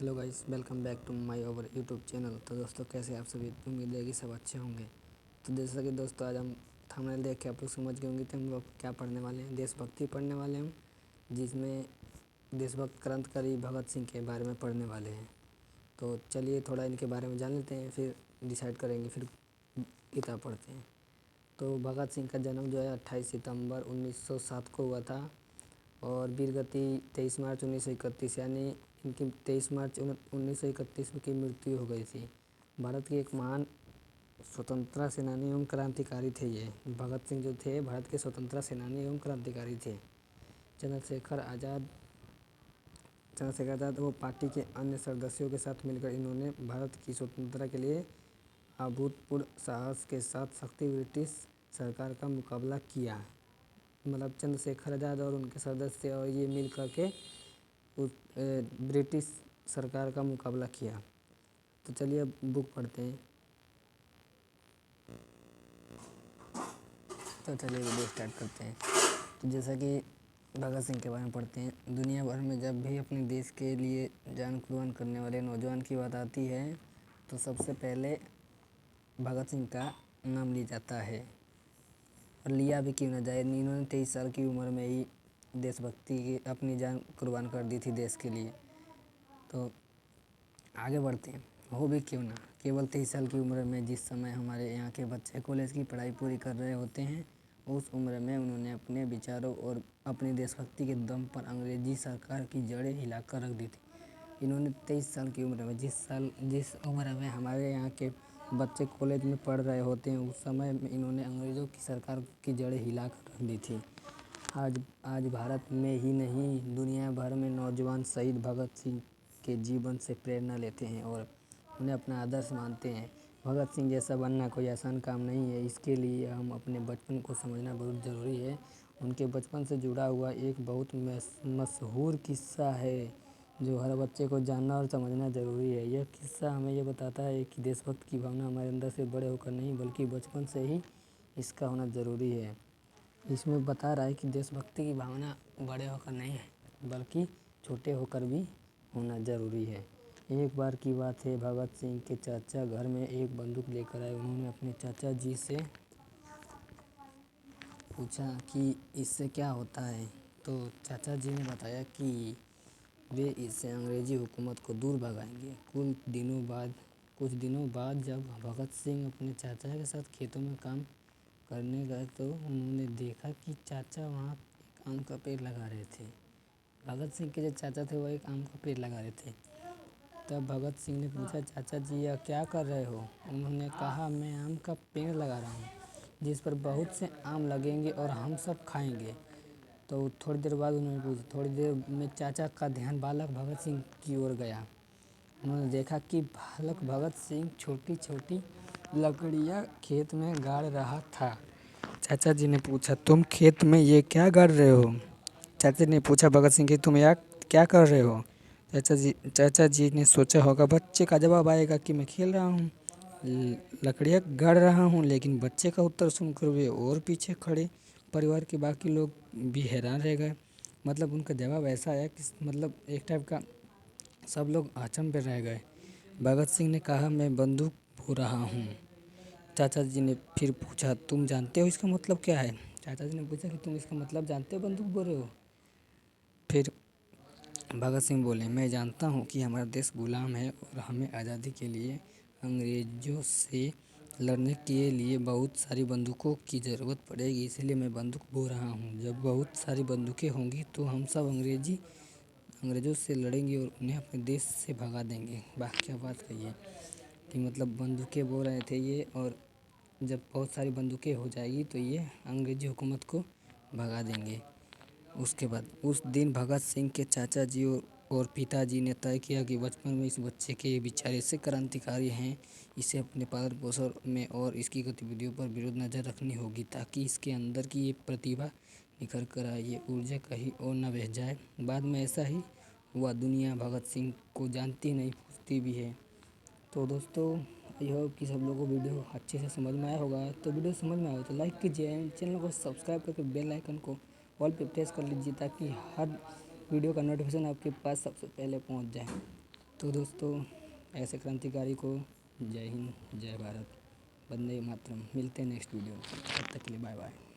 Hello guys, welcome back to my over YouTube channel. तो दोस्तों, कैसे आप सभी? उम्मीद है कि सब अच्छे होंगे। तो जैसा कि दोस्तों, आज हम थंबनेल देख के आप लोग समझ गए होंगे कि हम लोग क्या पढ़ने वाले हैं। देशभक्ति पढ़ने वाले हैं, जिसमें देशभक्त क्रांतिकारी भगत सिंह के बारे में पढ़ने वाले हैं। तो चलिए थोड़ा इनके बारे में जान लेते हैं, फिर डिसाइड करेंगे, फिर किताब पढ़ते हैं। तो भगत सिंह का जन्म जो है 28 सितंबर 1907 को हुआ था और वीर गति 23 मार्च 1931, यानी इनकी 23 मार्च 1931 की मृत्यु हो गई थी। भारत के एक महान स्वतंत्रता सेनानी एवं क्रांतिकारी थे। ये भगत सिंह जो थे, भारत के स्वतंत्रता सेनानी एवं क्रांतिकारी थे। चंद्रशेखर आज़ाद वो पार्टी के अन्य सदस्यों के साथ मिलकर इन्होंने भारत की स्वतंत्रता के लिए अभूतपूर्व साहस के साथ शक्ति ब्रिटिश सरकार का मुकाबला किया। मतलब चंद्रशेखर आज़ाद और उनके सदस्य और ये मिल करके ब्रिटिश सरकार का मुकाबला किया। तो चलिए अब बुक पढ़ते हैं। तो चलिए वीडियो स्टार्ट करते हैं। तो जैसा कि भगत सिंह के बारे में पढ़ते हैं। दुनिया भर में जब भी अपने देश के लिए जान कुर्बान करने वाले नौजवान की बात आती है तो सबसे पहले भगत सिंह का नाम लिया जाता है, और लिया भी क्यों ना जाए। इन्होंने 23 साल की उम्र में ही देशभक्ति की अपनी जान कुर्बान कर दी थी देश के लिए। तो आगे बढ़ते हैं। हो भी क्यों ना, केवल 23 साल की उम्र में, जिस समय हमारे यहाँ के बच्चे कॉलेज की पढ़ाई पूरी कर रहे होते हैं, उस उम्र में उन्होंने अपने विचारों और अपनी देशभक्ति के दम पर अंग्रेजी सरकार की जड़ें हिलाकर रख दी थी। इन्होंने 23 साल की उम्र में, जिस उम्र में हमारे यहाँ के बच्चे कॉलेज में पढ़ रहे होते हैं, उस समय में इन्होंने अंग्रेज़ों की सरकार की जड़ें हिला कर रख दी थी। आज भारत में ही नहीं, दुनिया भर में नौजवान शहीद भगत सिंह के जीवन से प्रेरणा लेते हैं और उन्हें अपना आदर्श मानते हैं। भगत सिंह जैसा बनना कोई आसान काम नहीं है। इसके लिए हम अपने बचपन को समझना बहुत ज़रूरी है। उनके बचपन से जुड़ा हुआ एक बहुत मशहूर किस्सा है जो हर बच्चे को जानना और समझना ज़रूरी है। यह किस्सा हमें यह बताता है कि देशभक्त की भावना हमारे अंदर से बड़े होकर नहीं, बल्कि बचपन से ही इसका होना ज़रूरी है। इसमें बता रहा है कि देशभक्ति की भावना बड़े होकर नहीं है, बल्कि छोटे होकर भी होना ज़रूरी है। एक बार की बात है, भगत सिंह के चाचा घर में एक बंदूक लेकर आए। उन्होंने अपने चाचा जी से पूछा कि इससे क्या होता है। तो चाचा जी ने बताया कि वे इससे अंग्रेज़ी हुकूमत को दूर भगाएंगे। कुछ दिनों बाद जब भगत सिंह अपने चाचा के साथ खेतों में काम करने गए तो उन्होंने देखा कि चाचा वहाँ एक आम का पेड़ लगा रहे थे। भगत सिंह के जो चाचा थे, वह एक आम का पेड़ लगा रहे थे। तब भगत सिंह ने पूछा, चाचा जी यह क्या कर रहे हो? उन्होंने कहा, मैं आम का पेड़ लगा रहा हूँ, जिस पर बहुत से आम लगेंगे और हम सब खाएंगे। तो थोड़ी देर बाद उन्होंने पूछा, थोड़ी देर में चाचा का ध्यान बालक भगत सिंह की ओर गया। उन्होंने देखा कि बालक भगत सिंह छोटी छोटी लकड़ियाँ खेत में गाड़ रहा था। चाचा जी ने पूछा, तुम खेत में ये क्या गाड़ रहे हो? चाचा ने पूछा भगत सिंह कि तुम यहाँ क्या कर रहे हो? चाचा जी ने सोचा होगा बच्चे का जवाब आएगा कि मैं खेल रहा हूँ, लकड़ियाँ गाड़ रहा हूँ, लेकिन बच्चे का उत्तर सुनकर वे और पीछे खड़े परिवार के बाकी लोग भी हैरान रह गए। मतलब उनका जवाब ऐसा आया कि मतलब एक टाइप का सब लोग अचंभे में रह गए। भगत सिंह ने कहा, मैं बंदूक बो रहा हूँ। चाचा जी ने फिर पूछा, तुम जानते हो इसका मतलब क्या है? चाचा जी ने पूछा कि तुम इसका मतलब जानते हो, बंदूक बो रहे हो? फिर भगत सिंह बोले, मैं जानता हूँ कि हमारा देश गुलाम है और हमें आज़ादी के लिए अंग्रेज़ों से लड़ने के लिए बहुत सारी बंदूकों की ज़रूरत पड़ेगी, इसलिए मैं बंदूक बो रहा हूँ। जब बहुत सारी बंदूकें होंगी तो हम सब अंग्रेज़ों से लड़ेंगे और उन्हें अपने देश से भगा देंगे। वाह, क्या बात कही है कि मतलब बंदूकें बो रहे थे ये, और जब बहुत सारी बंदूकें हो जाएगी तो ये अंग्रेज़ी हुकूमत को भगा देंगे। उसके बाद उस दिन भगत सिंह के चाचा जी और पिताजी ने तय किया कि बचपन में इस बच्चे के विचार ऐसे क्रांतिकारी हैं, इसे अपने पालन पोषण में और इसकी गतिविधियों पर विरुद्ध नज़र रखनी होगी, ताकि इसके अंदर की ये प्रतिभा निखर कर आए, ये ऊर्जा कहीं और न बह जाए। बाद में ऐसा ही हुआ। दुनिया भगत सिंह को जानती नहीं, पूछती भी है। तो दोस्तों, आई होप कि सब लोगों को वीडियो अच्छे से समझ में आया होगा। तो वीडियो समझ में आया तो लाइक कीजिए, चैनल को सब्सक्राइब करके बेल आइकन को ऑल पे प्रेस कर लीजिए, ताकि हर वीडियो का नोटिफिकेशन आपके पास सबसे पहले पहुंच जाए। तो दोस्तों, ऐसे क्रांतिकारी को जय हिंद, जय भारत, वंदे मातरम। मिलते हैं नेक्स्ट वीडियो में, तब तक के लिए बाय बाय।